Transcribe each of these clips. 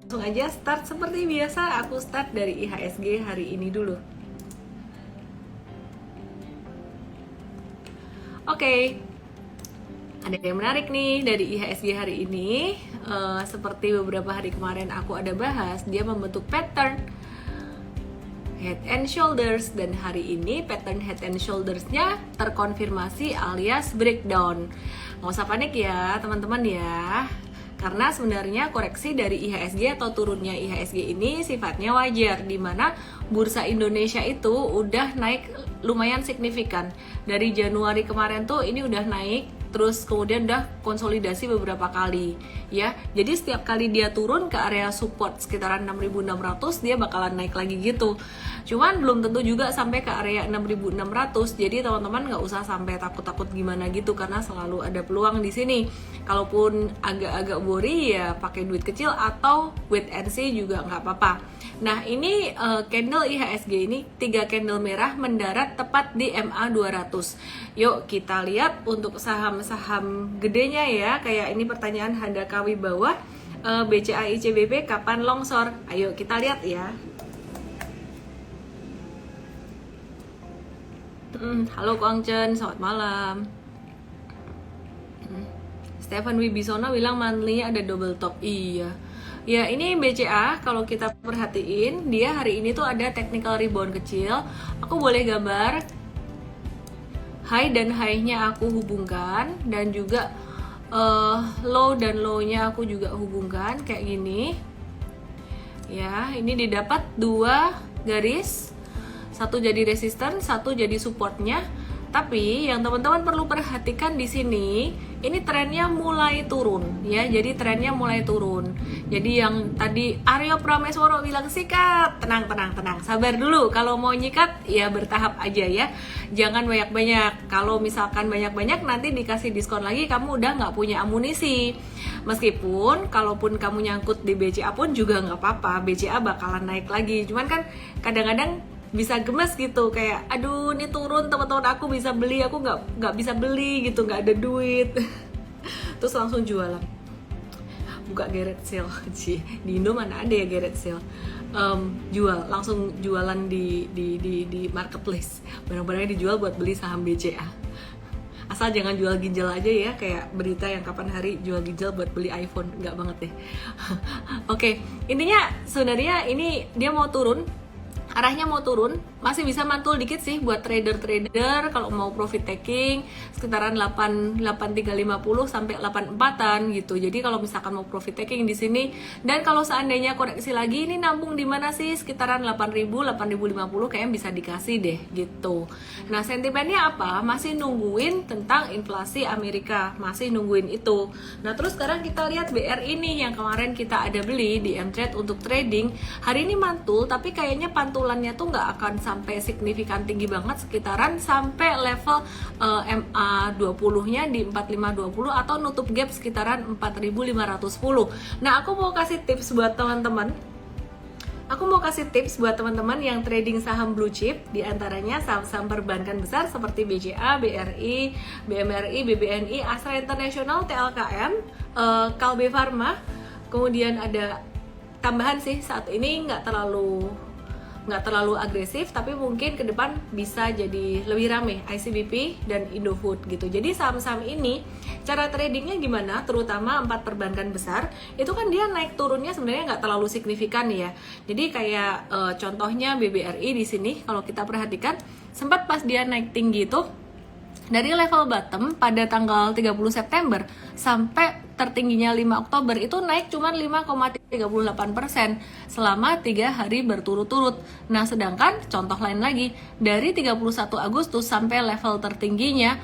langsung aja start seperti biasa. Aku start dari IHSG hari ini dulu. Oke, ada yang menarik nih dari IHSG hari ini. Seperti beberapa hari kemarin aku ada bahas, dia membentuk pattern head and shoulders, dan hari ini pattern head and shoulders-nya terkonfirmasi alias breakdown. Nggak usah panik ya teman-teman ya, karena sebenarnya koreksi dari IHSG atau turunnya IHSG ini sifatnya wajar, dimana bursa Indonesia itu udah naik lumayan signifikan. Dari Januari kemarin tuh ini udah naik, terus kemudian udah konsolidasi beberapa kali ya. Jadi setiap kali dia turun ke area support sekitaran 6.600, dia bakalan naik lagi gitu. Cuman belum tentu juga sampai ke area 6.600. Jadi teman-teman nggak usah sampai takut-takut gimana gitu, karena selalu ada peluang di sini. Kalaupun agak-agak worry ya pakai duit kecil atau wait and see juga nggak apa-apa. Nah ini candle IHSG ini 3 candle merah mendarat tepat di MA 200. Yuk kita lihat untuk saham-saham gedenya ya. Kayak ini pertanyaan Handaka Wibawa, BCA ICBP kapan longsor? Ayo kita lihat ya. Halo Kang Chen, selamat malam. Stefan Wibisono bilang monthly-nya ada double top. Iya. Ya ini BCA kalau kita perhatiin dia hari ini tuh ada technical rebound kecil. Aku boleh gambar high dan high-nya aku hubungkan, dan juga low dan low-nya aku juga hubungkan kayak gini. Ya, ini didapat 2 garis. Satu jadi resisten, satu jadi supportnya. Tapi yang teman-teman perlu perhatikan di sini, ini trennya mulai turun ya. Jadi trennya mulai turun. Jadi yang tadi Aryo Prameswaro bilang sikat, tenang. Sabar dulu. Kalau mau nyikat ya bertahap aja ya. Jangan banyak-banyak. Kalau misalkan banyak-banyak nanti dikasih diskon lagi, kamu udah nggak punya amunisi. Meskipun kalaupun kamu nyangkut di BCA pun juga nggak apa-apa. BCA bakalan naik lagi. Cuman kan kadang-kadang bisa gemes gitu, kayak aduh ini turun teman-teman, aku bisa beli, aku nggak bisa beli gitu, nggak ada duit. Terus langsung jualan, buka garage sale. Di Indo mana ada ya garage sale. Langsung jualan di marketplace, barang-barangnya dijual buat beli saham BCA. Asal jangan jual ginjal aja ya, kayak berita yang kapan hari jual ginjal buat beli iPhone, nggak banget deh. Oke, intinya sebenarnya ini dia mau turun, arahnya mau turun, masih bisa mantul dikit sih buat trader-trader kalau mau profit taking sekitaran 8350 sampai 84-an gitu. Jadi kalau misalkan mau profit taking di sini, dan kalau seandainya koreksi lagi ini nampung di mana sih sekitaran 8000, 8050 kayaknya bisa dikasih deh gitu. Nah, sentimennya apa? Masih nungguin tentang inflasi Amerika, masih nungguin itu. Nah, terus sekarang kita lihat BRI ini yang kemarin kita ada beli di M-Trade untuk trading. Hari ini mantul, tapi kayaknya pantulannya tuh nggak akan sampai signifikan tinggi banget, sekitaran sampai level MA 20-nya di 4520 atau nutup gap sekitaran 4510. Nah, aku mau kasih tips buat teman-teman. Yang trading saham blue chip, diantaranya saham-saham perbankan besar seperti BCA, BRI, BMRI, BBNI, Astra International, TLKM, Kalbe Pharma. Kemudian ada tambahan sih, saat ini nggak terlalu agresif, tapi mungkin ke depan bisa jadi lebih rame, ICBP dan Indofood gitu. Jadi saham-saham ini cara tradingnya gimana, terutama 4 perbankan besar itu kan dia naik turunnya sebenarnya nggak terlalu signifikan ya. Jadi kayak contohnya BBRI di sini kalau kita perhatikan sempat pas dia naik tinggi tuh dari level bottom pada tanggal 30 September sampai tertingginya 5 Oktober itu naik cuma 5,38% selama 3 hari berturut-turut. Nah, sedangkan contoh lain lagi dari 31 Agustus sampai level tertingginya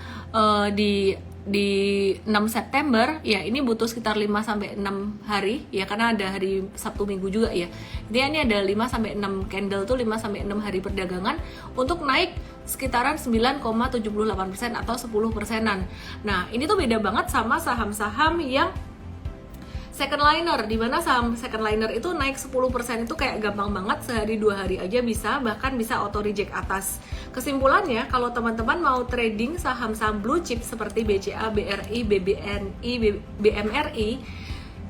di 6 September ya, ini butuh sekitar 5 sampai 6 hari ya, karena ada hari Sabtu Minggu juga ya. Jadi ini ada 5 sampai 6 candle tuh 5 sampai 6 hari perdagangan untuk naik sekitaran 9,78% atau 10%-an. Nah, ini tuh beda banget sama saham-saham yang second liner, dimana saham second liner itu naik 10% itu kayak gampang banget, sehari 2 hari aja bisa, bahkan bisa auto reject atas. Kesimpulannya, kalau teman-teman mau trading saham-saham blue chip seperti BCA, BRI, BBNI, BMRI,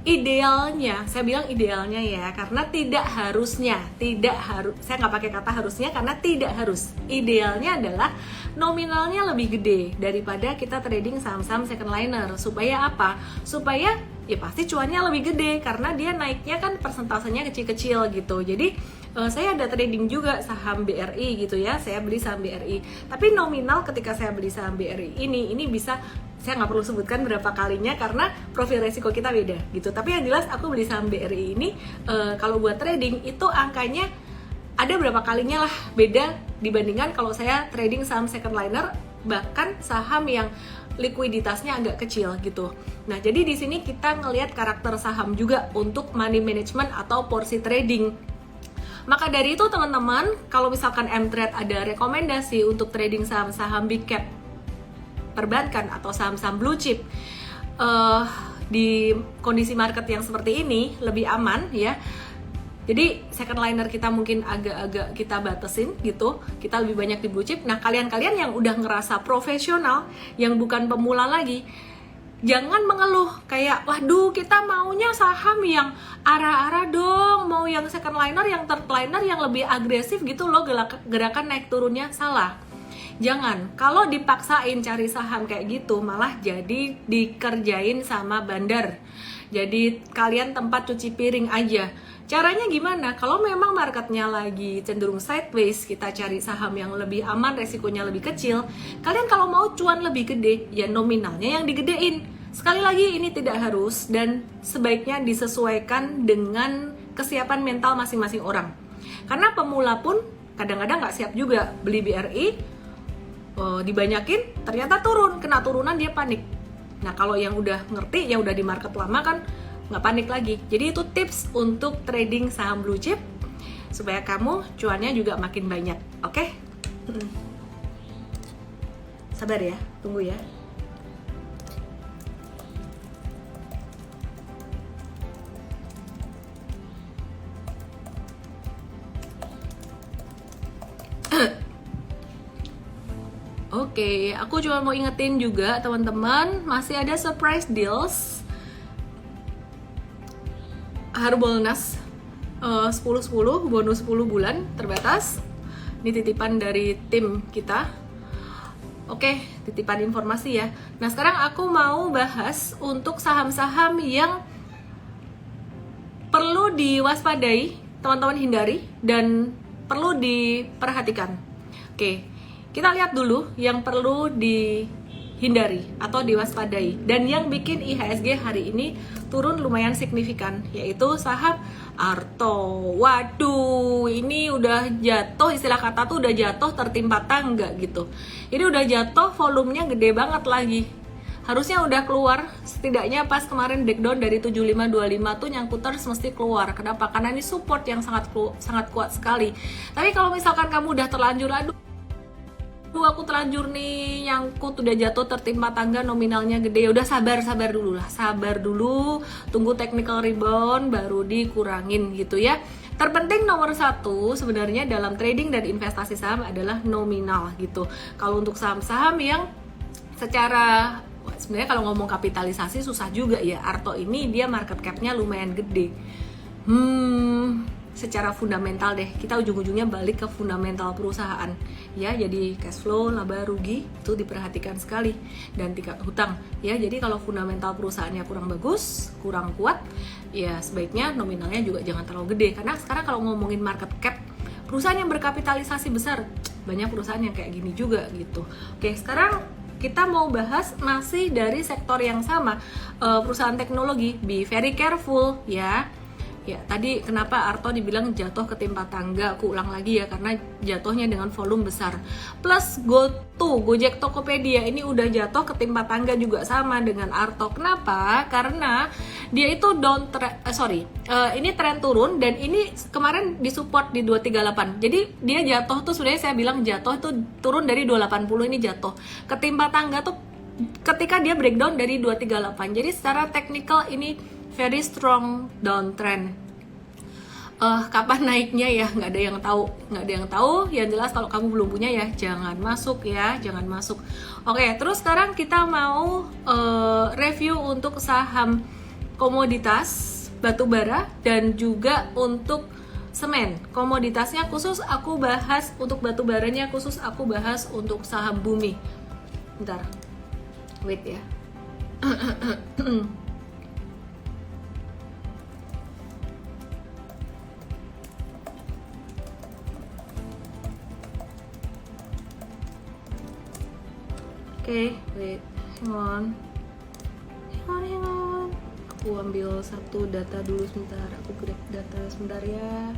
idealnya, saya bilang idealnya ya, karena tidak harusnya, saya nggak pakai kata harusnya karena tidak harus. Idealnya adalah nominalnya lebih gede daripada kita trading saham-saham second liner. Supaya apa? Supaya ya pasti cuannya lebih gede karena dia naiknya kan persentasenya kecil-kecil gitu. Jadi saya ada trading juga saham BRI gitu ya, saya beli saham BRI. Tapi nominal ketika saya beli saham BRI ini bisa, saya nggak perlu sebutkan berapa kalinya karena profil resiko kita beda gitu. Tapi yang jelas aku beli saham BRI ini kalau buat trading itu angkanya ada berapa kalinya lah beda dibandingkan kalau saya trading saham second liner, bahkan saham yang likuiditasnya agak kecil gitu. Nah, jadi di sini kita ngelihat karakter saham juga untuk money management atau porsi trading. Maka dari itu teman-teman, kalau misalkan Mtrade ada rekomendasi untuk trading saham-saham big cap perbankan atau saham-saham blue chip di kondisi market yang seperti ini lebih aman ya. Jadi second liner kita mungkin agak-agak kita batasin gitu, kita lebih banyak di blue chip. Nah, kalian-kalian yang udah ngerasa profesional, yang bukan pemula lagi, jangan mengeluh kayak, waduh kita maunya saham yang arah-arah dong, mau yang second liner, yang third liner yang lebih agresif gitu loh gerakan naik turunnya. Salah. Jangan, kalau dipaksain cari saham kayak gitu malah jadi dikerjain sama bandar. Jadi kalian tempat cuci piring aja. Caranya gimana? Kalau memang marketnya lagi cenderung sideways, kita cari saham yang lebih aman, resikonya lebih kecil. Kalian kalau mau cuan lebih gede, ya nominalnya yang digedein. Sekali lagi ini tidak harus dan sebaiknya disesuaikan dengan kesiapan mental masing-masing orang. Karena pemula pun kadang-kadang nggak siap juga beli BRI, dibanyakin ternyata turun, kena turunan dia panik. Nah kalau yang udah ngerti, yang udah di market lama kan nggak panik lagi. Jadi itu tips untuk trading saham blue chip supaya kamu cuannya juga makin banyak. Oke? Sabar ya, tunggu ya. Oke, aku cuma mau ingetin juga teman-teman, masih ada surprise deals Harbolnas 10-10, bonus 10 bulan terbatas. Ini titipan dari tim kita. Oke, titipan informasi ya. Nah sekarang aku mau bahas untuk saham-saham yang perlu diwaspadai, teman-teman hindari dan perlu diperhatikan. Oke, kita lihat dulu yang perlu dihindari atau diwaspadai dan yang bikin IHSG hari ini turun lumayan signifikan, yaitu saham Arto. Waduh, ini udah jatuh, istilah kata tuh udah jatuh tertimpa tangga gitu. Ini udah jatuh, volumenya gede banget lagi. Harusnya udah keluar, setidaknya pas kemarin breakdown dari 7525 tuh nyangkuters mesti keluar. Kenapa? Karena ini support yang sangat kuat sekali. Tapi kalau misalkan kamu udah terlanjur, aduh aku terlanjur nih nyangkut, udah jatuh tertimpa tangga, nominalnya gede, ya udah sabar dulu lah, sabar dulu, tunggu technical rebound baru dikurangin gitu ya. Terpenting nomor satu sebenarnya dalam trading dan investasi saham adalah nominal gitu. Kalau untuk saham-saham yang secara sebenarnya kalau ngomong kapitalisasi susah juga ya. Arto ini dia market cap-nya lumayan gede. Secara fundamental deh, kita ujung-ujungnya balik ke fundamental perusahaan ya. Jadi cash flow, laba rugi itu diperhatikan sekali, dan tingkat hutang ya. Jadi kalau fundamental perusahaannya kurang bagus, kurang kuat, ya sebaiknya nominalnya juga jangan terlalu gede. Karena sekarang kalau ngomongin market cap, perusahaan yang berkapitalisasi besar, banyak perusahaan yang kayak gini juga gitu. Oke, sekarang kita mau bahas masih dari sektor yang sama, perusahaan teknologi. Be very careful ya. Ya, tadi kenapa Arto dibilang jatuh ketimpa tangga, aku ulang lagi ya, karena jatuhnya dengan volume besar. Plus GoTo, Gojek Tokopedia ini udah jatuh ketimpa tangga juga sama dengan Arto. Kenapa? Karena dia itu ini tren turun dan ini kemarin disupport di 238. Jadi dia jatuh tuh sebenarnya saya bilang jatuh itu turun dari 280, ini jatuh. Ketimpa tangga tuh ketika dia breakdown dari 238. Jadi secara teknikal ini very strong downtrend. Kapan naiknya ya nggak ada yang tahu. Yang jelas kalau kamu belum punya ya jangan masuk. Oke, terus sekarang kita mau review untuk saham komoditas batu bara dan juga untuk semen. Komoditasnya khusus aku bahas, untuk batu baranya khusus aku bahas untuk saham bumi. Bentar, wait ya. Oke, wait, hang on. Aku ambil satu data dulu sebentar. Aku grab data sebentar ya.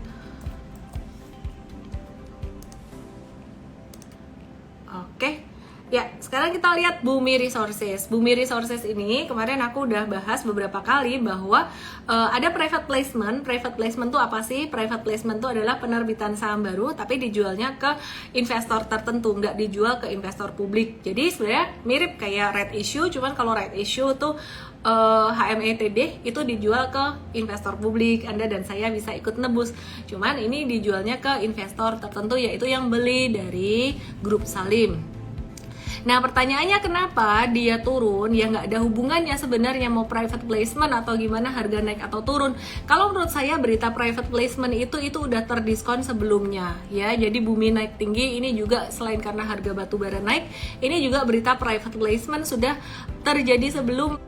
Oke. Ya, sekarang kita lihat Bumi Resources. Bumi Resources ini kemarin aku udah bahas beberapa kali bahwa ada private placement. Private placement tuh apa sih? Private placement tuh adalah penerbitan saham baru tapi dijualnya ke investor tertentu, nggak dijual ke investor publik. Jadi sebenarnya mirip kayak right issue, cuman kalau right issue tuh HMETD itu dijual ke investor publik, Anda dan saya bisa ikut nebus. Cuman ini dijualnya ke investor tertentu, yaitu yang beli dari grup Salim. Nah, pertanyaannya kenapa dia turun? Ya nggak ada hubungannya sebenarnya mau private placement atau gimana harga naik atau turun. Kalau menurut saya berita private placement itu udah terdiskon sebelumnya ya. Jadi bumi naik tinggi ini juga selain karena harga batu bara naik, ini juga berita private placement sudah terjadi sebelumnya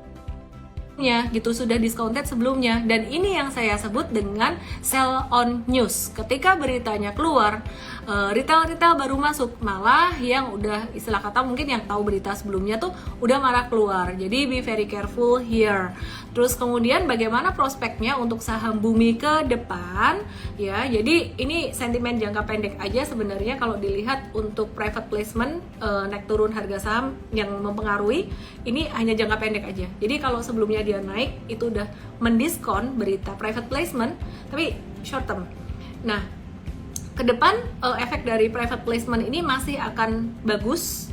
gitu, sudah discounted sebelumnya, dan ini yang saya sebut dengan sell on news. Ketika beritanya keluar, retail baru masuk, malah yang udah istilah kata mungkin yang tahu berita sebelumnya tuh udah malah keluar. Jadi be very careful here. Terus kemudian bagaimana prospeknya untuk saham bumi ke depan ya. Jadi ini sentimen jangka pendek aja sebenarnya kalau dilihat untuk private placement, naik turun harga saham yang mempengaruhi ini hanya jangka pendek aja. Jadi kalau sebelumnya dia naik itu udah mendiskon berita private placement, tapi short term. Nah, ke depan efek dari private placement ini masih akan bagus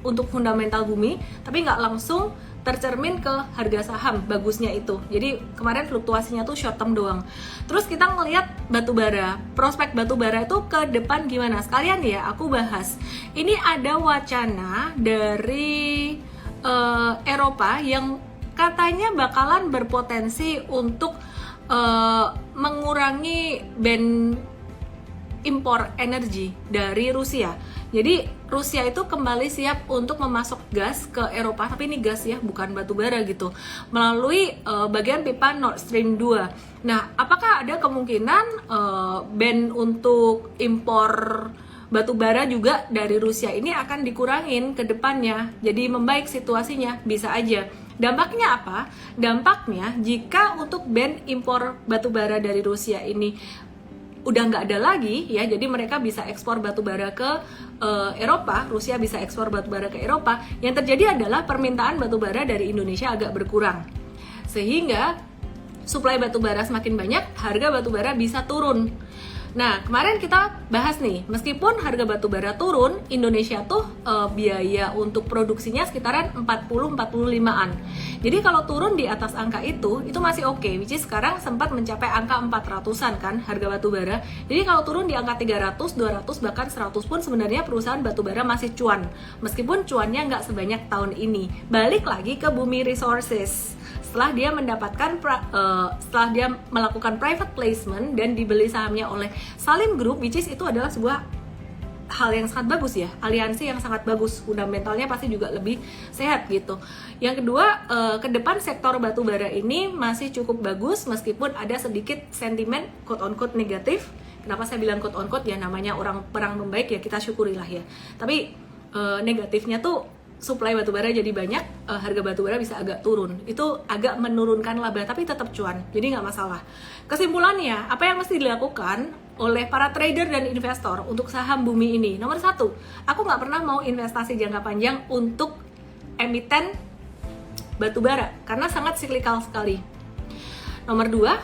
untuk fundamental bumi, tapi nggak langsung tercermin ke harga saham bagusnya itu. Jadi kemarin fluktuasinya tuh short term doang. Terus kita ngelihat batu bara, prospek batu bara itu ke depan gimana? Sekalian ya aku bahas. Ini ada wacana dari Eropa yang katanya bakalan berpotensi untuk mengurangi ban impor energi dari Rusia. Jadi Rusia itu kembali siap untuk memasok gas ke Eropa, tapi ini gas ya, bukan batu bara gitu, melalui bagian pipa Nord Stream 2. Nah, apakah ada kemungkinan ban untuk impor batu bara juga dari Rusia ini akan dikurangin ke depannya? Jadi membaik situasinya, bisa aja. Dampaknya apa? Dampaknya jika untuk ban impor batu bara dari Rusia ini udah nggak ada lagi ya, jadi mereka bisa ekspor batu bara ke Eropa, Rusia bisa ekspor batu bara ke Eropa, yang terjadi adalah permintaan batu bara dari Indonesia agak berkurang, sehingga suplai batu bara semakin banyak, harga batu bara bisa turun. Nah, kemarin kita bahas nih, meskipun harga batu bara turun, Indonesia tuh biaya untuk produksinya sekitaran 40-45an. Jadi kalau turun di atas angka itu masih oke, which is sekarang sempat mencapai angka 400-an kan harga batu bara. Jadi kalau turun di angka 300, 200, bahkan 100 pun sebenarnya perusahaan batu bara masih cuan. Meskipun cuannya nggak sebanyak tahun ini. Balik lagi ke Bumi Resources. Setelah dia setelah dia melakukan private placement dan dibeli sahamnya oleh Salim Group, which is itu adalah sebuah hal yang sangat bagus ya, aliansi yang sangat bagus, fundamentalnya pasti juga lebih sehat gitu. Yang kedua, ke depan sektor batu bara ini masih cukup bagus meskipun ada sedikit sentimen quote on quote negatif. Kenapa saya bilang quote on quote? Ya namanya orang perang membaik ya, kita syukurilah ya. Tapi negatifnya tuh suplai batubara jadi banyak, harga batubara bisa agak turun. Itu agak menurunkan laba, tapi tetap cuan, jadi nggak masalah. Kesimpulannya, apa yang mesti dilakukan oleh para trader dan investor untuk saham bumi ini? Nomor satu, aku nggak pernah mau investasi jangka panjang untuk emiten batubara, karena sangat siklikal sekali. Nomor dua,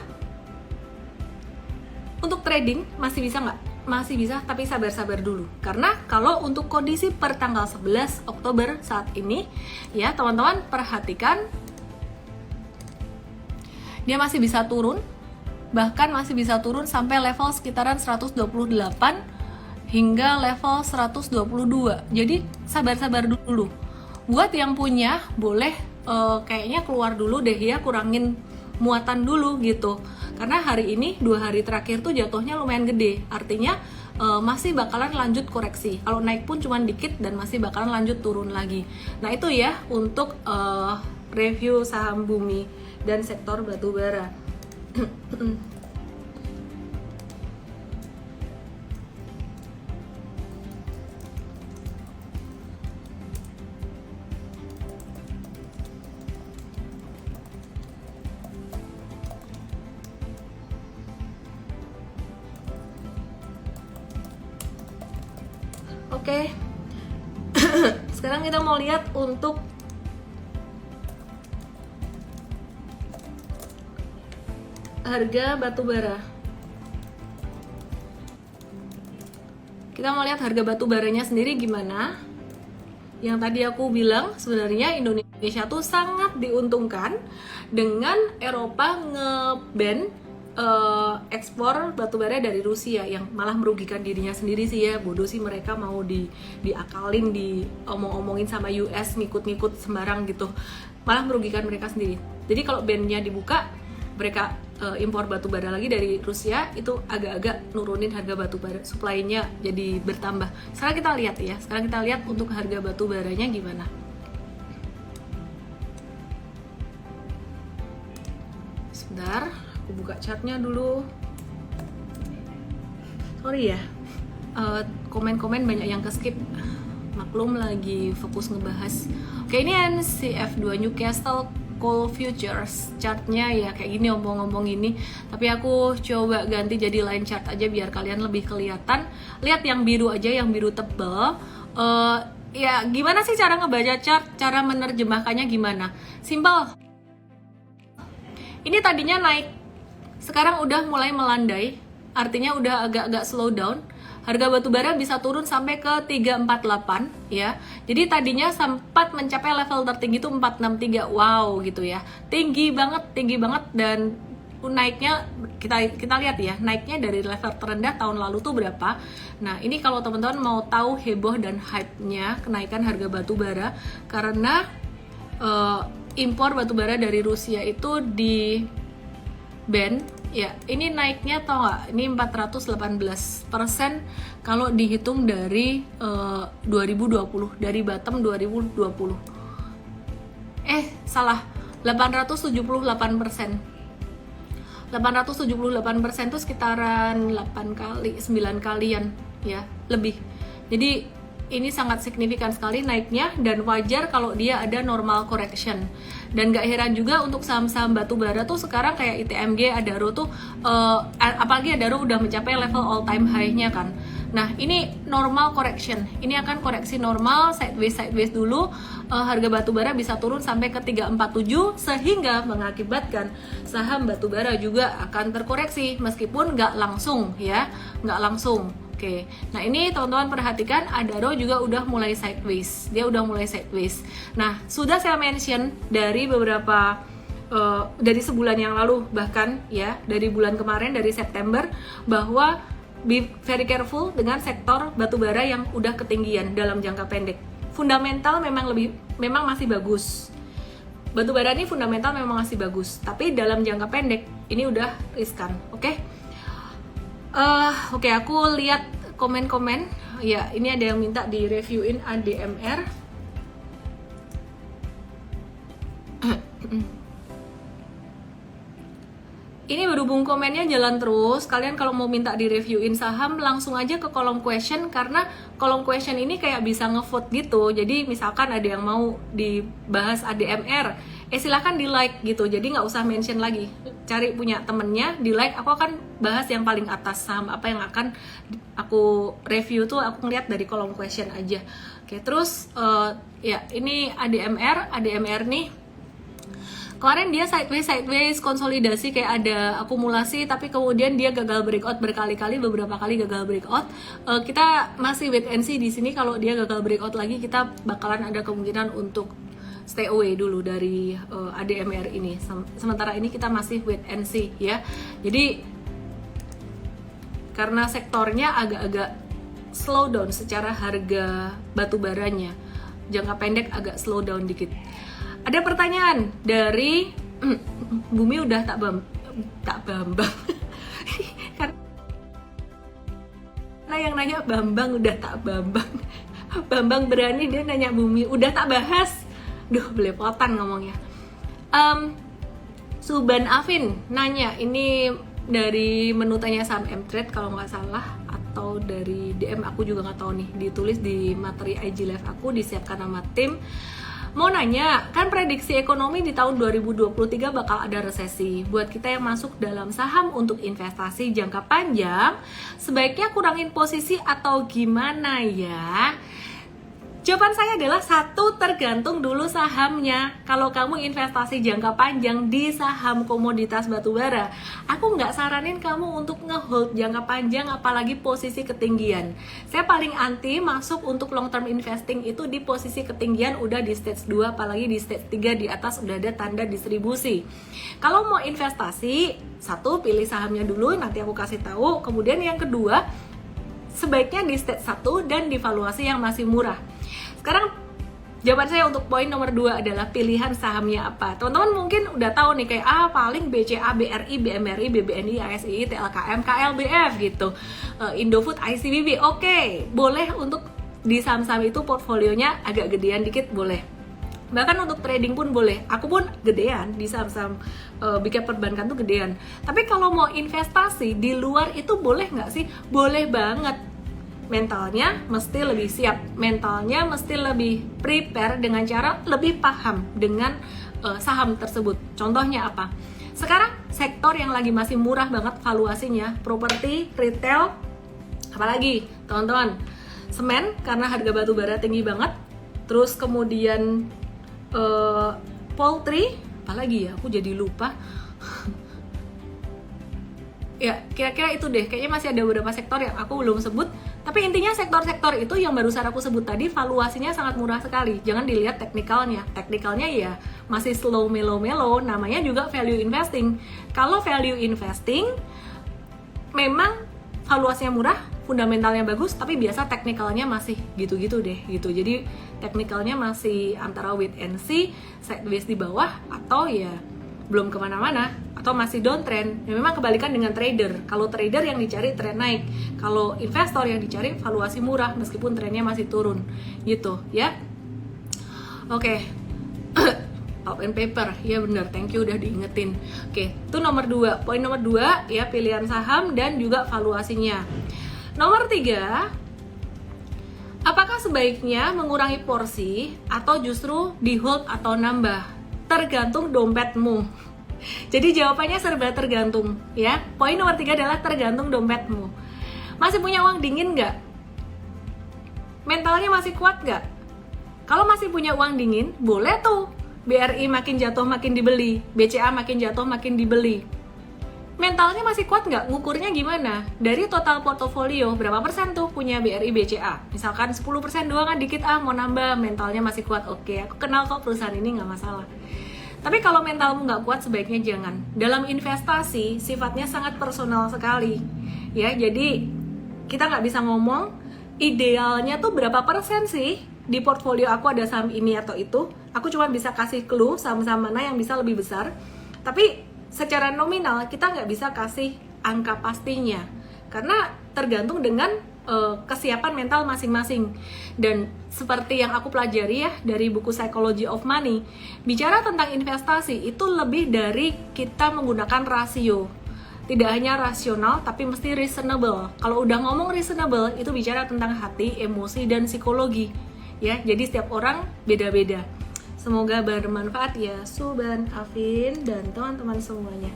untuk trading masih bisa nggak? Masih bisa, tapi sabar-sabar dulu. Karena kalau untuk kondisi per tanggal 11 Oktober saat ini, ya teman-teman perhatikan, dia masih bisa turun, bahkan masih bisa turun sampai level sekitaran 128 hingga level 122. Jadi sabar-sabar dulu. Buat yang punya, boleh kayaknya keluar dulu deh ya, kurangin muatan dulu gitu. Karena hari ini 2 hari terakhir tuh jatuhnya lumayan gede, artinya masih bakalan lanjut koreksi. Kalau naik pun cuma dikit dan masih bakalan lanjut turun lagi. Nah itu ya untuk review saham bumi dan sektor batubara. Oke. Sekarang kita mau lihat untuk harga batubara. Kita mau lihat harga batubaranya sendiri gimana. Yang tadi aku bilang sebenarnya Indonesia tuh sangat diuntungkan dengan Eropa nge-ban ekspor batubara dari Rusia, yang malah merugikan dirinya sendiri sih ya. Bodoh sih mereka mau diakalin, diomong-omongin sama US, ngikut-ngikut sembarang gitu, malah merugikan mereka sendiri. Jadi kalau ban-nya dibuka, mereka impor batubara lagi dari Rusia, itu agak-agak nurunin harga batubara, supply-nya jadi bertambah. Sekarang kita lihat ya, sekarang kita lihat untuk harga batubaranya gimana. Sebentar, aku buka chartnya dulu. Sorry ya, komen-komen banyak yang ke-skip. Maklum lagi fokus ngebahas. Oke, ini NCF2 Newcastle Coal Futures, chartnya ya kayak gini, ngomong-ngomong ini. Tapi aku coba ganti jadi line chart aja biar kalian lebih kelihatan. Lihat yang biru aja, yang biru tebal. Ya gimana sih cara ngebaca chart, cara menerjemahkannya gimana? Simple. Ini tadinya naik, sekarang udah mulai melandai, artinya udah agak-agak slow down. Harga batubara bisa turun sampai ke 348 ya. Jadi tadinya sempat mencapai level tertinggi itu 463. Wow gitu ya. Tinggi banget dan naiknya kita lihat ya, naiknya dari level terendah tahun lalu tuh berapa. Nah, ini kalau teman-teman mau tahu heboh dan hype-nya kenaikan harga batubara karena impor batubara dari Rusia itu di ban ya. Ini naiknya tau nggak, ini 418% kalau dihitung dari 2020, dari bottom 2020. Salah, 878%. 878% itu sekitaran 8 kali, 9 kalian ya, lebih. Jadi ini sangat signifikan sekali naiknya, dan wajar kalau dia ada normal correction. Dan gak heran juga untuk saham-saham batubara tuh sekarang kayak ITMG, Adaro tuh apalagi Adaro udah mencapai level all time high-nya kan. Nah ini normal correction, ini akan koreksi normal, sideways dulu. Harga batubara bisa turun sampai ke 347 sehingga mengakibatkan saham batubara juga akan terkoreksi meskipun nggak langsung ya, nggak langsung. Oke, nah ini teman-teman perhatikan, Adaro juga udah mulai sideways, dia udah mulai sideways. Nah sudah saya mention dari beberapa dari sebulan yang lalu bahkan ya, dari bulan kemarin, dari September, bahwa be very careful dengan sektor batubara yang udah ketinggian dalam jangka pendek. Fundamental memang masih bagus. Batubara ini fundamental memang masih bagus, tapi dalam jangka pendek ini udah riskan. Oke, aku lihat komen-komen. Ya, ini ada yang minta di reviewin ADMR. Ini berhubung komennya jalan terus, kalian kalau mau minta di reviewin saham langsung aja ke kolom question, karena kolom question ini kayak bisa ngevote gitu. Jadi misalkan ada yang mau dibahas ADMR, silahkan di like gitu, jadi nggak usah mention lagi, cari punya temennya, di like. Aku akan bahas yang paling atas, saham apa yang akan aku review tuh aku ngeliat dari kolom question aja. Oke, terus ya ini ADMR nih, kemarin dia sideways konsolidasi, kayak ada akumulasi, tapi kemudian dia gagal breakout berkali-kali, beberapa kali gagal breakout. Kita masih wait and see di sini. Kalau dia gagal breakout lagi, kita bakalan ada kemungkinan untuk stay away dulu dari ADMR ini. Sementara ini kita masih wait and see ya. Jadi karena sektornya agak-agak slow down secara harga batubaranya, jangka pendek agak slow down dikit. Ada pertanyaan dari Bumi udah tak Bambang. Karena yang nanya Bambang udah tak Bambang. Bambang berani dia nanya Bumi udah tak bahas. Duh, belepotan ngomongnya. Suban Afin nanya, ini dari menu tanya saham Mtrade kalau nggak salah, atau dari DM aku juga nggak tahu nih, ditulis di materi IG Live aku, disiapkan sama tim. Mau nanya, kan prediksi ekonomi di tahun 2023 bakal ada resesi. Buat kita yang masuk dalam saham untuk investasi jangka panjang, sebaiknya kurangin posisi atau gimana ya? Jawaban saya adalah satu, tergantung dulu sahamnya. Kalau kamu investasi jangka panjang di saham komoditas batubara, aku nggak saranin kamu untuk ngehold jangka panjang, apalagi posisi ketinggian. Saya paling anti masuk untuk long term investing itu di posisi ketinggian udah di stage 2, apalagi di stage 3 di atas udah ada tanda distribusi. Kalau mau investasi, satu, pilih sahamnya dulu, nanti aku kasih tahu. Kemudian yang kedua, sebaiknya di stage 1 dan di valuasi yang masih murah. Sekarang jawaban saya untuk poin nomor 2 adalah pilihan sahamnya apa. Teman-teman mungkin udah tahu nih kayak paling BCA, BRI, BMRI, BBNI, ASI, TLKM, KLBF gitu, Indofood, ICBP. Oke, boleh untuk di saham-saham itu portfolionya agak gedean dikit, boleh. Bahkan untuk trading pun boleh. Aku pun gedean di saham-saham big cap perbankan tuh gedean. Tapi kalau mau investasi di luar itu boleh nggak sih? Boleh banget. Mentalnya mesti lebih siap, mentalnya mesti lebih prepare dengan cara lebih paham dengan saham tersebut. Contohnya apa? Sekarang sektor yang lagi masih murah banget valuasinya, properti, retail, apalagi teman-teman, semen karena harga batu bara tinggi banget, terus kemudian poultry, apalagi ya, aku jadi lupa. Ya, kira-kira itu deh. Kayaknya masih ada beberapa sektor yang aku belum sebut. Tapi intinya sektor-sektor itu yang barusan aku sebut tadi valuasinya sangat murah sekali. Jangan dilihat teknikalnya. Teknikalnya ya masih slow melo-melo, namanya juga value investing. Kalau value investing memang valuasinya murah, fundamentalnya bagus, tapi biasa teknikalnya masih gitu-gitu deh gitu. Jadi teknikalnya masih antara wait and see, sideways di bawah, atau ya belum kemana-mana, atau masih downtrend. Ya memang kebalikan dengan trader. Kalau trader yang dicari tren naik, kalau investor yang dicari valuasi murah meskipun trennya masih turun, gitu ya. Oke. Pulp and paper, ya bener, thank you udah diingetin. Oke, itu nomor 2. Poin nomor 2 ya, pilihan saham dan juga valuasinya. Nomor 3, apakah sebaiknya mengurangi porsi atau justru di hold atau nambah? Tergantung dompetmu. Jadi jawabannya serba tergantung ya. Poin nomor 3 adalah tergantung dompetmu. Masih punya uang dingin nggak? Mentalnya masih kuat nggak? Kalau masih punya uang dingin, boleh tuh BRI makin jatuh makin dibeli, BCA makin jatuh makin dibeli. Mentalnya masih kuat nggak? Ngukurnya gimana? Dari total portofolio, berapa persen tuh punya BRI BCA? Misalkan 10% doang kan dikit, mau nambah, mentalnya masih kuat. Oke, aku kenal kok perusahaan ini, nggak masalah. Tapi kalau mentalmu nggak kuat, sebaiknya jangan. Dalam investasi, sifatnya sangat personal sekali. Ya, jadi kita nggak bisa ngomong, idealnya tuh berapa persen sih di portfolio aku ada saham ini atau itu. Aku cuma bisa kasih clue saham-saham mana yang bisa lebih besar. Tapi secara nominal kita nggak bisa kasih angka pastinya karena tergantung dengan kesiapan mental masing-masing. Dan seperti yang aku pelajari ya dari buku Psychology of Money, bicara tentang investasi itu lebih dari kita menggunakan rasio. Tidak hanya rasional tapi mesti reasonable. Kalau udah ngomong reasonable itu bicara tentang hati, emosi, dan psikologi ya. Jadi setiap orang beda-beda. Semoga bermanfaat ya Suban, Afin, dan teman-teman semuanya.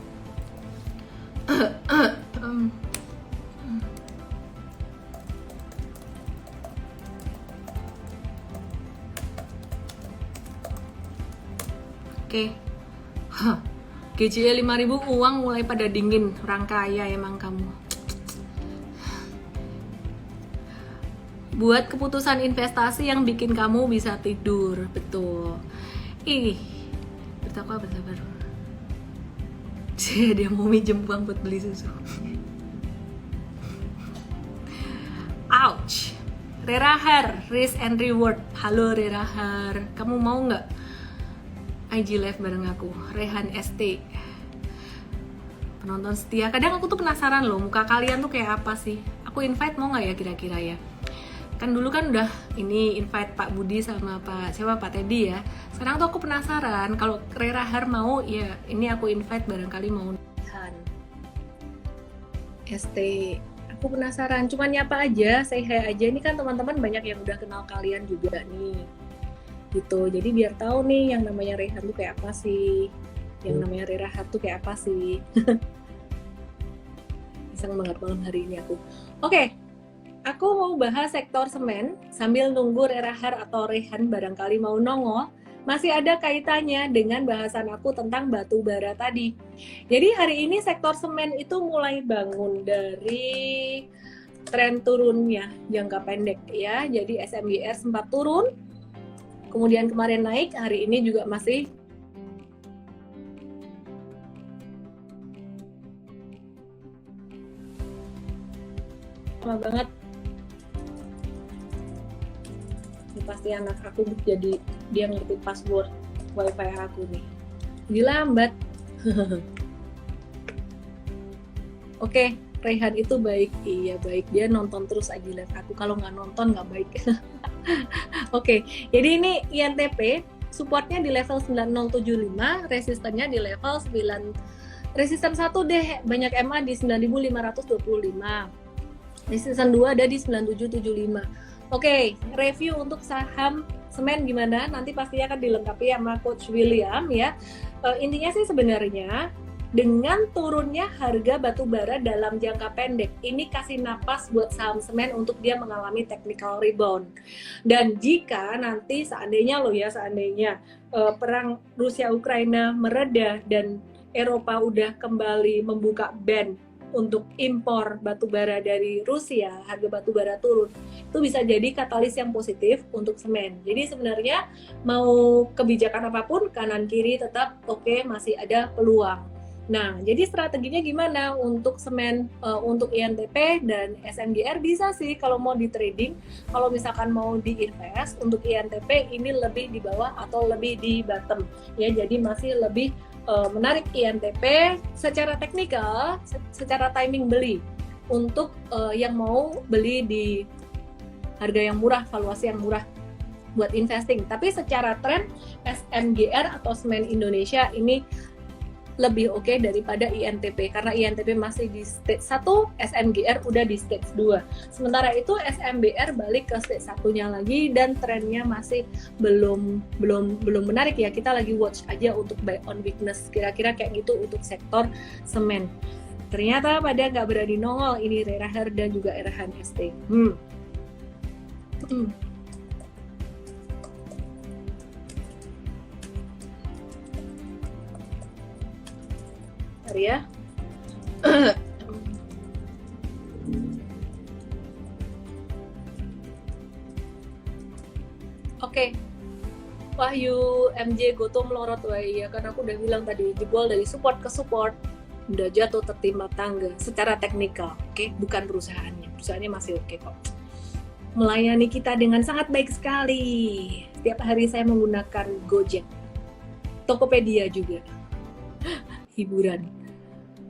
Oke. GCE 5.000 uang mulai pada dingin. Orang kaya emang kamu. Buat keputusan investasi yang bikin kamu bisa tidur. Betul. Ih, bertakwa bersabar. Dia mau minjem uang buat beli susu. Ouch. Rerahar, risk and reward. Halo Rerahar, kamu mau nggak IG live bareng aku, Rehan ST. Penonton setia, kadang aku tuh penasaran loh, muka kalian tuh kayak apa sih? Aku invite mau nggak ya kira-kira ya? Kan dulu kan udah ini invite Pak Budi sama Pak Teddy ya. Sekarang tuh aku penasaran, kalau Rerahar mau ya ini aku invite barangkali mau ST. Aku penasaran, cuman nyapa aja, say hi aja. Ini kan teman-teman banyak yang udah kenal kalian juga nih, gitu. Jadi biar tahu nih yang namanya Rehan tuh kayak apa sih, yang namanya Rerahar tuh kayak apa sih. Seneng banget malam hari ini aku. Oke, aku mau bahas sektor semen sambil nunggu Rerahar atau Rehan barangkali mau nongol. Masih ada kaitannya dengan bahasan aku tentang batu bara tadi. Jadi hari ini sektor semen itu mulai bangun dari tren turunnya jangka pendek ya. Jadi SMGR sempat turun, kemudian kemarin naik, hari ini juga masih lama banget. Ini pasti anak aku jadi dia ngerti password wifi aku nih. Jadi lambat. Oke, Rehan itu baik. Iya baik, dia nonton terus aja live aku. Kalau nggak nonton nggak baik. Oke, jadi ini INTP supportnya di level 9075, resistennya di level 9. Resisten 1 deh, banyak MA di 9525. Resisten 2 ada di 9775. Oke, review untuk saham semen gimana? Nanti pastinya akan dilengkapi sama Coach William ya. Intinya sih sebenarnya dengan turunnya harga batu bara dalam jangka pendek, ini kasih napas buat saham semen untuk dia mengalami technical rebound. Dan jika nanti seandainya perang Rusia-Ukraina mereda dan Eropa udah kembali membuka ban untuk impor batu bara dari Rusia, harga batu bara turun, itu bisa jadi katalis yang positif untuk semen. Jadi sebenarnya mau kebijakan apapun, kanan kiri tetap oke, masih ada peluang. Nah, jadi strateginya gimana untuk semen, untuk INTP dan SMGR? Bisa sih kalau mau di trading, kalau misalkan mau diinvest untuk INTP ini lebih di bawah atau lebih di bottom ya, jadi masih lebih menarik INTP secara teknikal, secara timing beli untuk yang mau beli di harga yang murah, valuasi yang murah buat investing. Tapi secara tren SMGR atau semen Indonesia ini lebih oke daripada INTP karena INTP masih di stage 1, SMGR udah di stage 2. Sementara itu SMBR balik ke stage 1-nya lagi dan trennya masih belum menarik ya. Kita lagi watch aja untuk buy on weakness. Kira-kira kayak gitu untuk sektor semen. Ternyata pada nggak berani nongol ini Rerahar dan juga Rehan ST. Ya. Oke. Wahyu MJ Goto melorot, wah iya kan aku udah bilang tadi jebol dari support ke support, udah jatuh tertimpa tangga secara teknikal, oke, bukan perusahaannya masih oke kok. Melayani kita dengan sangat baik sekali. Setiap hari saya menggunakan Gojek, Tokopedia juga, hiburan.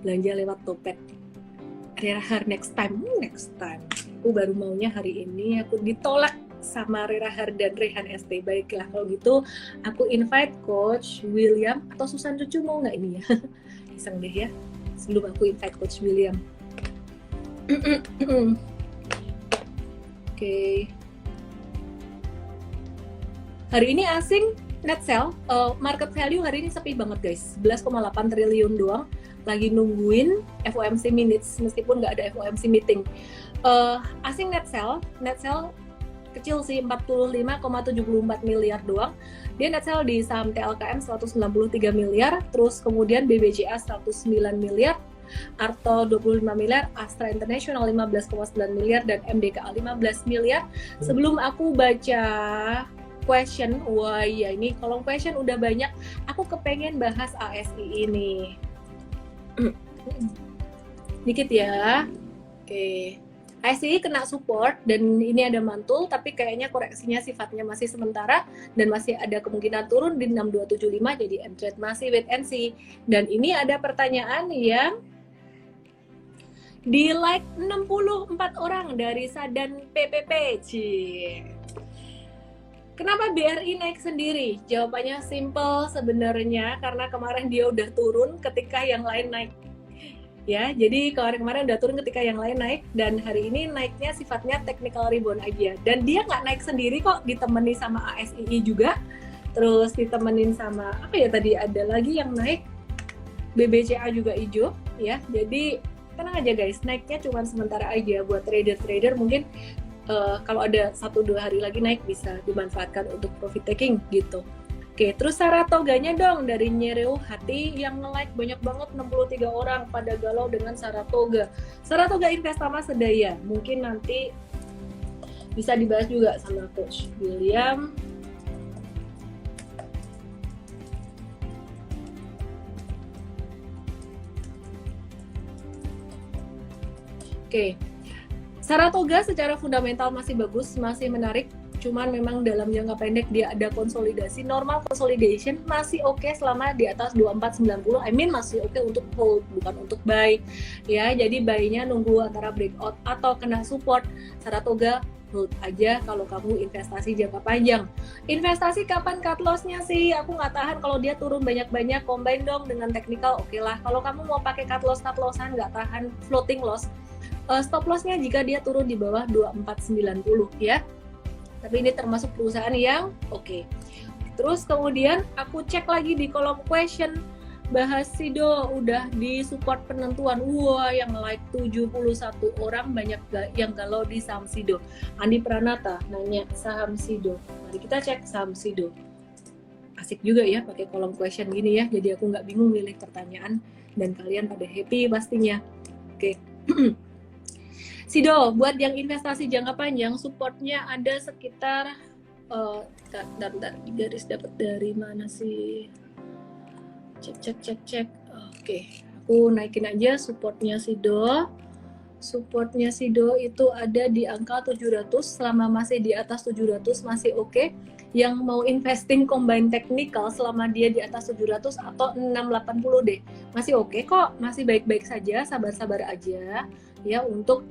Belanja lewat Topet. Rerahar next time. Aku baru maunya hari ini aku ditolak sama Rerahar dan Rehan ST. Baiklah kalau gitu aku invite Coach William atau Susan Cucu mau nggak ini ya? Iseng deh ya. Sebelum aku invite Coach William. Oke. Hari ini asing net sell, market value hari ini sepi banget guys, 11,8 triliun doang. Lagi nungguin FOMC minutes meskipun nggak ada FOMC meeting. Asing net sell kecil sih, 45,74 miliar doang. Dia net sell di saham TLKM 193 miliar, terus kemudian BBCA 109 miliar, Arto 25 miliar, Astra International 15,9 miliar, dan MDKA 15 miliar. Sebelum aku baca question, wah iya ini kolom question udah banyak, aku kepengen bahas ASI ini. Dikit ya. Oke. ASI kena support dan ini ada mantul, tapi kayaknya koreksinya sifatnya masih sementara dan masih ada kemungkinan turun di 6275, jadi M-Trade masih wait and see. Dan ini ada pertanyaan yang di like 64 orang dari Sadan PPP. Kenapa BRI naik sendiri? Jawabannya simple sebenarnya, karena kemarin dia udah turun ketika yang lain naik. Ya, jadi kemarin udah turun ketika yang lain naik, dan hari ini naiknya sifatnya technical rebound aja. Dan dia nggak naik sendiri kok, ditemani sama ASII juga, terus ditemenin sama apa ya tadi, ada lagi yang naik, BBCA juga hijau ya. Jadi tenang aja guys, naiknya cuma sementara aja. Buat trader-trader mungkin kalau ada 1-2 hari lagi naik bisa dimanfaatkan untuk profit taking gitu. Oke, terus Saratoganya dong dari Nyereu Hati yang nge-like banyak banget, 63 orang pada galau dengan Saratoga. Saratoga Investama Sedaya, mungkin nanti bisa dibahas juga sama Coach William. Oke, Saratoga secara fundamental masih bagus, masih menarik. Cuman memang dalam jangka pendek dia ada konsolidasi, normal consolidation masih oke selama di atas 2490. I mean masih oke untuk hold, bukan untuk buy. Ya, jadi buy-nya nunggu antara breakout atau kena support. Saratoga hold aja kalau kamu investasi jangka panjang. Investasi kapan cut loss-nya sih? Aku nggak tahan kalau dia turun banyak-banyak, combine dong dengan technical, oke lah. Kalau kamu mau pakai cut loss-an nggak tahan floating loss. Stop loss-nya jika dia turun di bawah 2490 ya. Tapi ini termasuk perusahaan yang oke. Terus kemudian aku cek lagi di kolom question, bahas Sido udah di support penentuan. Wah, yang like 71 orang, banyak yang galau di saham Sido. Andi Pranata nanya saham Sido. Mari kita cek saham Sido. Asik juga ya pakai kolom question gini ya. Jadi aku nggak bingung milih pertanyaan dan kalian pada happy pastinya. Oke. Sido, buat yang investasi jangka panjang, supportnya ada sekitar bentar, garis dapat dari mana sih? Cek. Oke, aku naikin aja supportnya Sido. Supportnya Sido itu ada di angka 700, selama masih di atas 700 masih oke. Yang mau investing combine technical selama dia di atas 700 atau 680 deh, masih oke kok, masih baik-baik saja, sabar-sabar aja ya untuk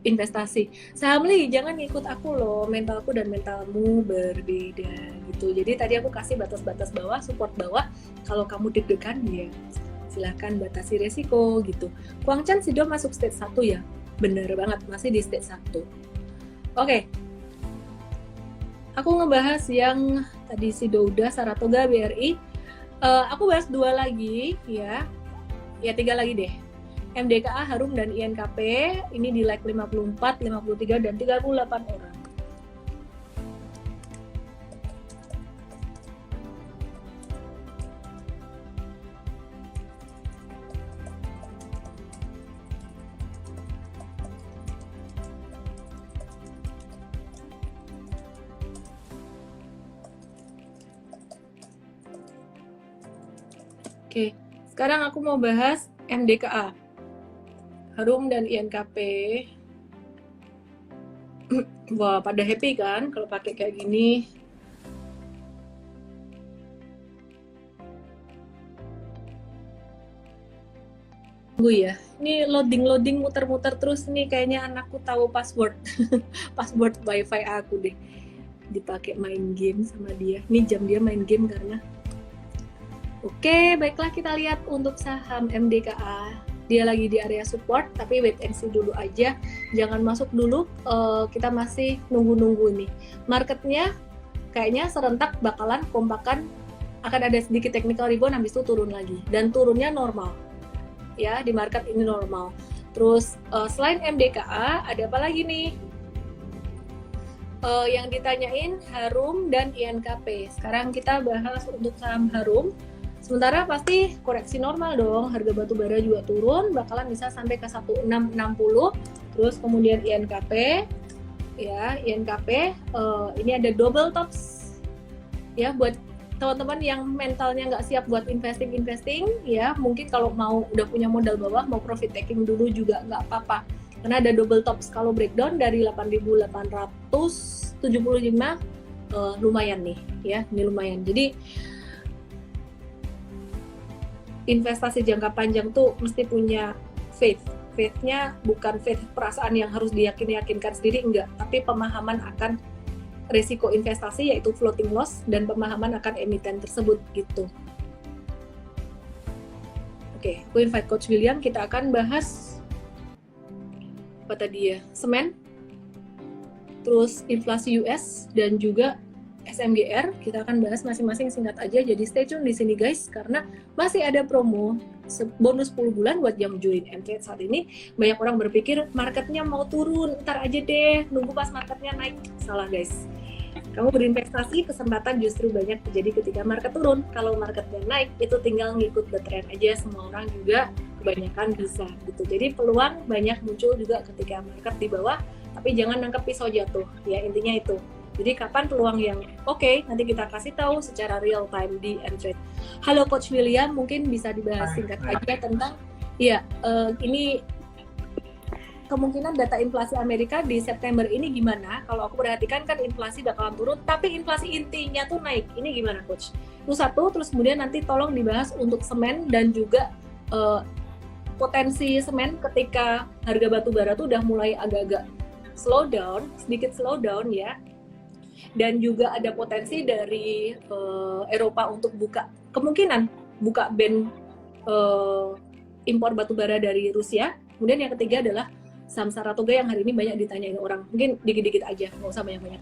investasi. Saham Li, jangan ngikut aku loh, mentalku dan mentalmu berbeda gitu. Jadi tadi aku kasih batas-batas bawah, support bawah. Kalau kamu deg-degan ya silahkan batasi resiko gitu. Kuangcan Sido masuk stage 1 ya, bener banget, masih di stage 1. Oke. Aku ngebahas yang tadi Sido udah, Saratoga, BRI. Aku bahas 2 lagi ya 3 lagi deh. MDKA, Harum, dan INKP. Ini di like 54, 53, dan 38 orang. Oke, sekarang aku mau bahas MDKA, Harum, dan INKP. Wah, pada happy kan kalau pakai kayak gini. Tunggu ya, ini loading muter-muter terus nih, kayaknya anakku tahu password password wifi aku deh, dipakai main game sama dia. Ini jam dia main game karena. Oke, baiklah kita lihat untuk saham MDKA. Dia lagi di area support, tapi wait and see dulu aja. Jangan masuk dulu, kita masih nunggu-nunggu nih. Marketnya kayaknya serentak bakalan kompakan, akan ada sedikit technical rebound, habis itu turun lagi. Dan turunnya normal. Ya, di market ini normal. Terus selain MDKA, ada apa lagi nih? Yang ditanyain Harum dan INKP. Sekarang kita bahas untuk saham Harum. Sementara pasti koreksi normal dong, harga batu bara juga turun, bakalan bisa sampai ke 1660. Terus kemudian INKP, ya INKP ini ada double tops, ya buat teman-teman yang mentalnya nggak siap buat investing ya, mungkin kalau mau udah punya modal bawah, mau profit taking dulu juga nggak apa-apa, karena ada double top kalau breakdown dari 8.875 lumayan nih ya, ini lumayan. Jadi investasi jangka panjang tuh mesti punya faith-nya bukan faith perasaan yang harus diyakinkan sendiri, enggak, tapi pemahaman akan risiko investasi yaitu floating loss dan pemahaman akan emiten tersebut gitu. Oke, aku invite Coach William, kita akan bahas apa tadi ya, semen, terus inflasi US dan juga SMGR. Kita akan bahas masing-masing singkat aja, jadi stay tune di sini guys, karena masih ada promo bonus 10 bulan buat yang join M-Trade saat ini. Banyak orang berpikir marketnya mau turun, ntar aja deh, nunggu pas marketnya naik. Salah guys. Kamu berinvestasi, kesempatan justru banyak terjadi ketika market turun. Kalau marketnya naik, itu tinggal ngikut the trend aja. Semua orang juga kebanyakan bisa gitu. Jadi peluang banyak muncul juga ketika market di bawah, tapi jangan nangkep pisau jatuh. Ya intinya itu. Jadi kapan peluang yang oke, nanti kita kasih tahu secara real time di M-Trade. Halo Coach William, mungkin bisa dibahas singkat aja tentang ini kemungkinan data inflasi Amerika di September ini gimana? Kalau aku perhatikan kan inflasi bakalan turun, tapi inflasi intinya tuh naik. Ini gimana Coach? Itu satu, terus kemudian nanti tolong dibahas untuk semen dan juga potensi semen ketika harga batu bara tuh udah mulai agak-agak sedikit slow down ya. Dan juga ada potensi dari Eropa untuk kemungkinan buka ban impor batubara dari Rusia. Kemudian yang ketiga adalah saham Saratoga yang hari ini banyak ditanyain orang. Mungkin dikit-dikit aja, nggak usah banyak-banyak.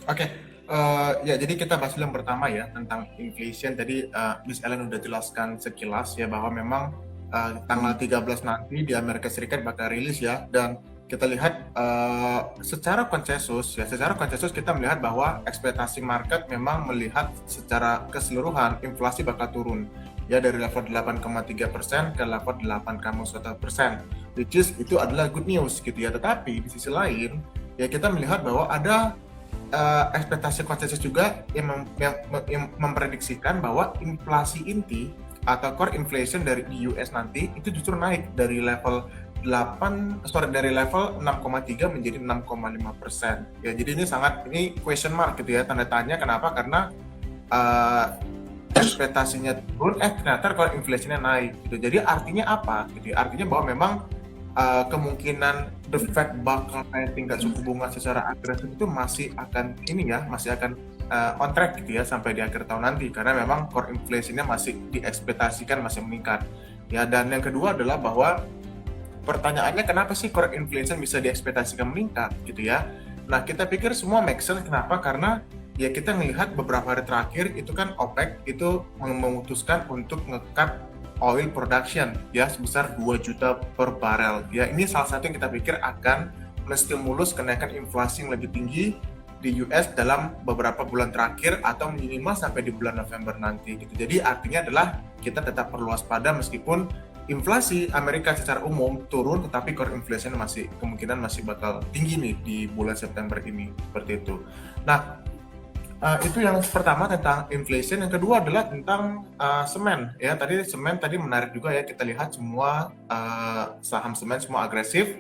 Oke, ya jadi kita bahas yang pertama ya tentang inflation. Tadi Miss Ellen udah jelaskan sekilas ya bahwa memang tanggal 13 nanti di Amerika Serikat bakal rilis ya, dan kita lihat secara konsensus kita melihat bahwa ekspektasi market memang melihat secara keseluruhan inflasi bakal turun ya dari level 8,3% ke level 8,1%, which is itu adalah good news gitu ya. Tetapi di sisi lain ya kita melihat bahwa ada ekspektasi konsensus juga yang memprediksikan bahwa inflasi inti atau core inflation dari US nanti itu justru naik dari level 6,3 menjadi 6,5%. Ya, jadi ini question mark gitu ya, tanda tanya. Kenapa? Karena ekspektasinya turun, ternyata kalau inflasinya naik gitu. Jadi artinya apa? Gitu. Artinya bahwa memang kemungkinan the Fed bakal naik tingkat suku bunga secara agresif itu masih akan on track gitu ya sampai di akhir tahun nanti, karena memang core inflation-nya masih diekspektasikan masih meningkat. Ya, dan yang kedua adalah bahwa pertanyaannya kenapa sih core inflation bisa diekspektasikan meningkat gitu ya. Nah, kita pikir semua make sense. Kenapa? Karena ya kita melihat beberapa hari terakhir itu kan OPEC itu memutuskan untuk nge-cut oil production ya sebesar 2 juta per barel. Ya, ini salah satu yang kita pikir akan menstimulus kenaikan inflasi yang lebih tinggi di US dalam beberapa bulan terakhir atau minimal sampai di bulan November nanti gitu. Jadi artinya adalah kita tetap perlu waspada meskipun inflasi Amerika secara umum turun, tetapi core inflation kemungkinan masih bakal tinggi nih di bulan September ini, seperti itu. Nah, itu yang pertama tentang inflation. Yang kedua adalah tentang semen. Ya, semen tadi menarik juga ya, kita lihat semua saham semen semua agresif.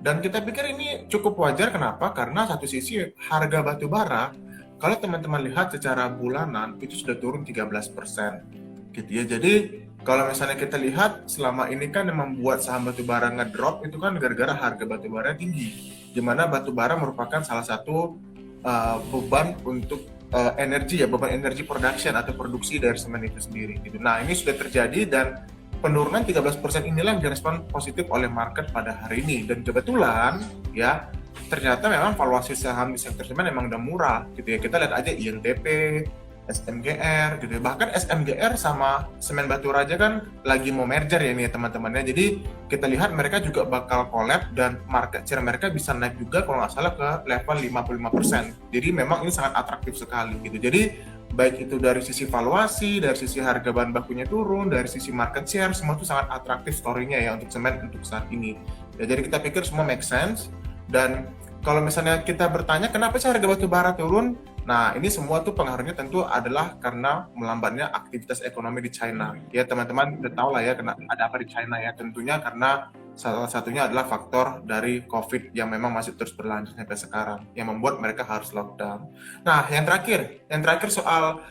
Dan kita pikir ini cukup wajar. Kenapa? Karena satu sisi harga batu bara, kalau teman-teman lihat secara bulanan itu sudah turun 13%. Gitu ya. Jadi kalau misalnya kita lihat selama ini kan yang membuat saham batubara ngedrop itu kan gara-gara harga batubara tinggi, di mana batubara merupakan salah satu beban untuk beban energi production atau produksi dari semen itu sendiri. Gitu. Nah, ini sudah terjadi dan penurunan 13% inilah yang direspon positif oleh market pada hari ini. Dan kebetulan ya ternyata memang valuasi saham di sektor semen memang udah murah gitu ya. Kita lihat aja INTP, SMGR gitu. Bahkan SMGR sama semen batu raja kan lagi mau merger ya nih teman-temannya. Jadi kita lihat mereka juga bakal collab dan market share mereka bisa naik juga kalau nggak salah ke level 55%. Jadi memang ini sangat atraktif sekali gitu. Jadi baik itu dari sisi valuasi, dari sisi harga bahan bakunya turun, dari sisi market share, semua itu sangat atraktif story-nya ya untuk semen untuk saat ini. Ya, jadi kita pikir semua make sense. Dan kalau misalnya kita bertanya kenapa sih harga batu bara turun, Nah, ini semua tuh pengaruhnya tentu adalah karena melambatnya aktivitas ekonomi di China. Ya, teman-teman udah tahu lah ya, ada apa di China ya. Tentunya karena salah satunya adalah faktor dari COVID yang memang masih terus berlanjut sampai sekarang, yang membuat mereka harus lockdown. Nah, yang terakhir soal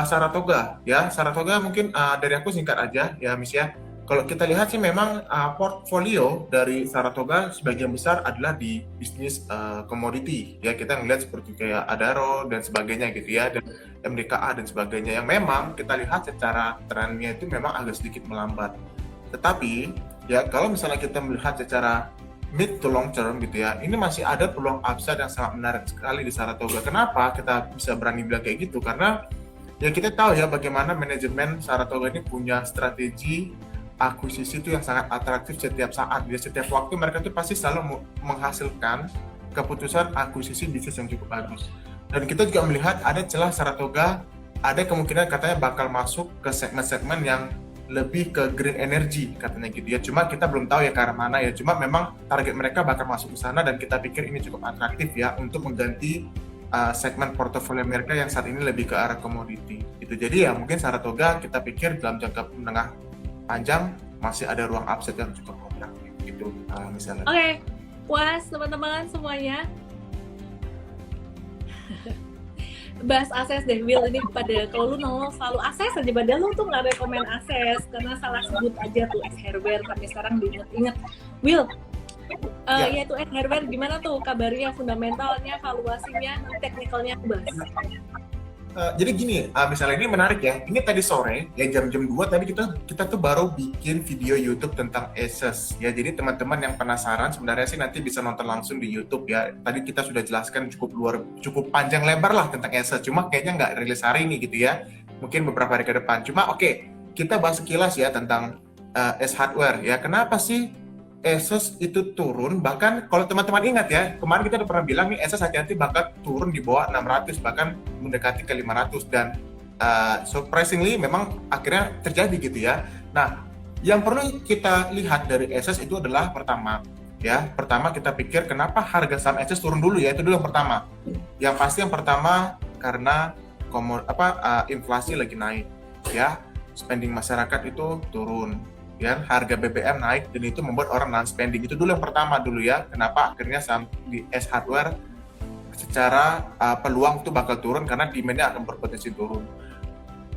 Saratoga ya. Saratoga mungkin dari aku singkat aja ya, Miss ya. Kalau kita lihat sih memang portfolio dari Saratoga sebagian besar adalah di bisnis komoditi ya, kita ngelihat seperti kayak Adaro dan sebagainya gitu ya, dan MDKA dan sebagainya yang memang kita lihat secara trennya itu memang agak sedikit melambat. Tetapi ya kalau misalnya kita melihat secara mid to long term gitu ya, ini masih ada peluang upside yang sangat menarik sekali di Saratoga. Kenapa kita bisa berani bilang kayak gitu? Karena ya kita tahu ya bagaimana manajemen Saratoga ini punya strategi akuisisi itu yang sangat atraktif setiap saat. Di setiap waktu mereka tuh pasti selalu menghasilkan keputusan akuisisi bisnis yang cukup bagus. Dan kita juga melihat ada celah Saratoga, ada kemungkinan katanya bakal masuk ke segmen-segmen yang lebih ke green energy katanya gitu ya. Cuma kita belum tahu ya ke arah mana ya. Cuma memang target mereka bakal masuk ke sana dan kita pikir ini cukup atraktif ya untuk mengganti segmen portofolio mereka yang saat ini lebih ke arah komoditi. Itu jadi ya mungkin Saratoga kita pikir dalam jangka menengah panjang masih ada ruang upside yang cukup atraktif gitu misalnya. Oke, puas teman-teman semuanya. Bahas Akses deh, Will. Ini pada kalau lu nongol selalu Akses aja, padahal lu tuh nggak rekomen Akses karena salah sebut aja tuh S Hardware sampai sekarang diinget-inget. Will, ya itu S Hardware gimana tuh kabarnya, fundamentalnya, valuasinya, teknikalnya aku bahas. Jadi gini, misalnya ini menarik ya. Ini tadi sore, ya jam-jam 2 tadi kita tuh baru bikin video YouTube tentang Asus ya. Jadi teman-teman yang penasaran sebenarnya sih nanti bisa nonton langsung di YouTube ya. Tadi kita sudah jelaskan cukup panjang lebar lah tentang Asus. Cuma kayaknya nggak rilis hari ini gitu ya. Mungkin beberapa hari ke depan. Cuma oke, kita bahas sekilas ya tentang S Hardware ya. Kenapa sih Asus itu turun? Bahkan kalau teman-teman ingat ya, kemarin kita udah pernah bilang nih Asus hati-hati bakal turun di bawah 600, bahkan mendekati ke 500, dan surprisingly memang akhirnya terjadi gitu ya. Nah, yang perlu kita lihat dari Asus itu adalah pertama kita pikir kenapa harga saham Asus turun dulu ya, itu dulu yang pertama. Yang pasti yang pertama karena inflasi lagi naik ya, spending masyarakat itu turun. Ya, harga BBM naik dan itu membuat orang non-spending. Itu dulu yang pertama dulu ya. Kenapa akhirnya saham di S Hardware secara peluang itu bakal turun karena demand-nya akan berpotensi turun.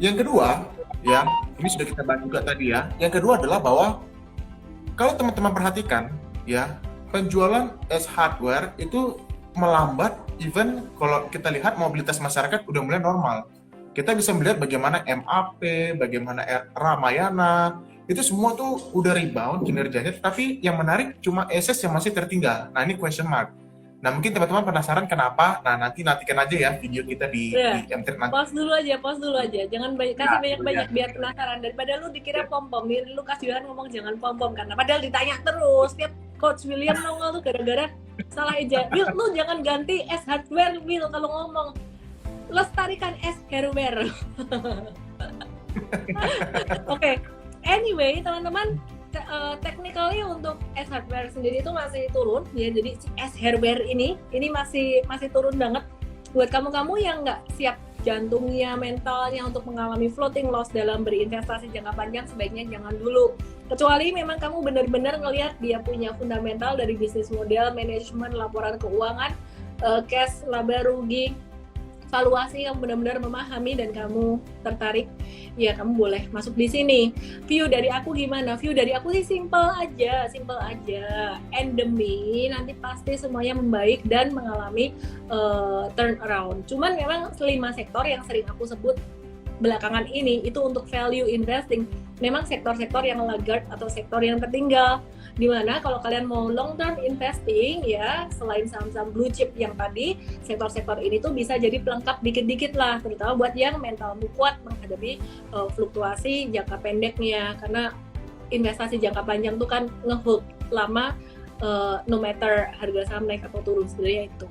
Yang kedua, ya, ini sudah kita bahas juga tadi ya. Yang kedua adalah bahwa kalau teman-teman perhatikan ya, penjualan S Hardware itu melambat, even kalau kita lihat mobilitas masyarakat udah mulai normal. Kita bisa melihat bagaimana MAP, bagaimana Ramayana, itu semua tuh udah rebound kinerjanya, tapi yang menarik cuma Asus yang masih tertinggal. Nah, ini question mark. Nah, mungkin teman-teman penasaran kenapa? Nah, nantikan aja ya video kita di M3 nanti. Pause dulu aja. Jangan kasih banyak-banyak biar penasaran. Daripada lu dikira pom-pom, lu kasih Johan ngomong jangan pom-pom karena padahal ditanya terus. Tiap Coach William nongol tuh gara-gara salah aja. Will, lu jangan ganti S Hardware, Will, kalau ngomong. Lestarikan S Hardware. Oke. Anyway, teman-teman, technically untuk S Hardware sendiri itu masih turun ya. Jadi S Hardware ini masih turun banget. Buat kamu-kamu yang nggak siap jantungnya, mentalnya untuk mengalami floating loss dalam berinvestasi jangka panjang, sebaiknya jangan dulu. Kecuali memang kamu benar-benar ngelihat dia punya fundamental dari bisnis model, manajemen, laporan keuangan, cash, laba rugi, valuasi yang benar-benar memahami dan kamu tertarik, ya kamu boleh masuk di sini. View dari aku gimana? View dari aku sih simple aja. Endemi nanti pasti semuanya membaik dan mengalami turnaround. Cuman memang 5 sektor yang sering aku sebut belakangan ini itu untuk value investing. Memang sektor-sektor yang laggard atau sektor yang tertinggal. Dimana kalau kalian mau long term investing ya, selain saham-saham blue chip yang tadi, sektor-sektor ini tuh bisa jadi pelengkap dikit-dikit lah, terutama buat yang mental kuat menghadapi fluktuasi jangka pendeknya, karena investasi jangka panjang tuh kan ngehold lama, no matter harga saham naik atau turun. Sebenarnya itu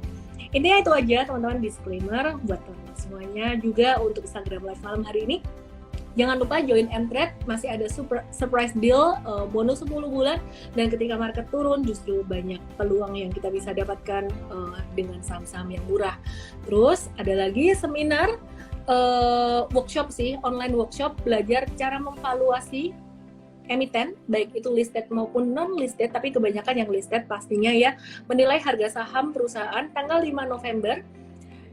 intinya itu aja teman-teman, disclaimer buat teman-teman semuanya. Juga untuk Instagram live malam hari ini Jangan lupa join Mtrade, masih ada surprise deal, bonus 10 bulan, dan ketika market turun justru banyak peluang yang kita bisa dapatkan dengan saham-saham yang murah. Terus ada lagi seminar workshop sih, online workshop, belajar cara memvaluasi emiten, baik itu listed maupun non-listed, tapi kebanyakan yang listed pastinya ya, menilai harga saham perusahaan tanggal 5 November.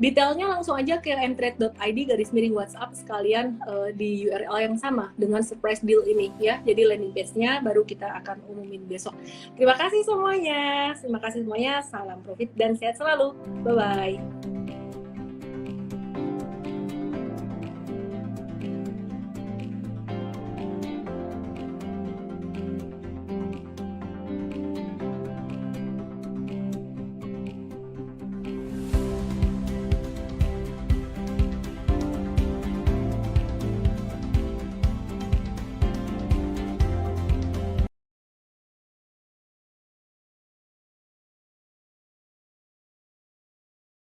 Detailnya langsung aja ke mtrade.id/WhatsApp sekalian di URL yang sama dengan surprise deal ini ya. Jadi landing page-nya baru kita akan umumin besok. Terima kasih semuanya. Salam profit dan sehat selalu. Bye-bye.